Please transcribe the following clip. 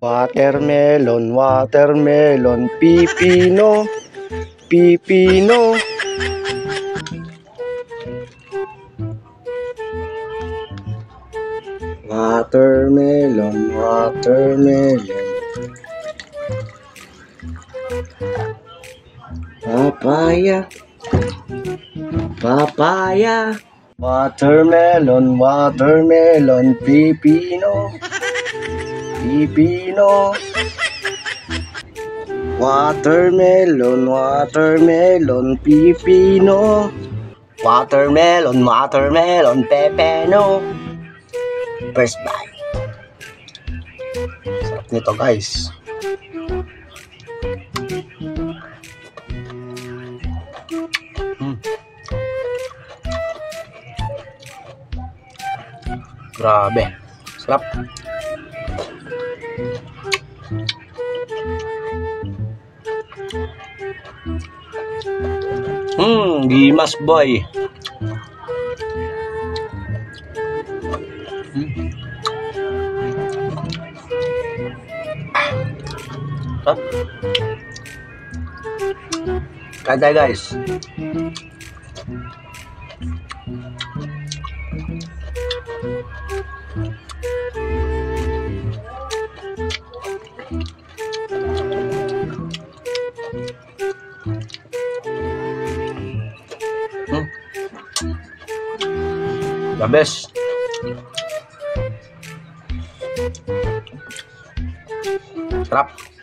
Watermelon, watermelon, pipino, pipino. Watermelon, watermelon. Papaya, papaya. Watermelon, watermelon, pipino, pipino. Watermelon, watermelon, pipino. Watermelon, watermelon, pepeno. First bite. Sarap nito, guys. Grabe. Sarap. Gimas boy. Sarap. Kaya guys. The best. Sarap.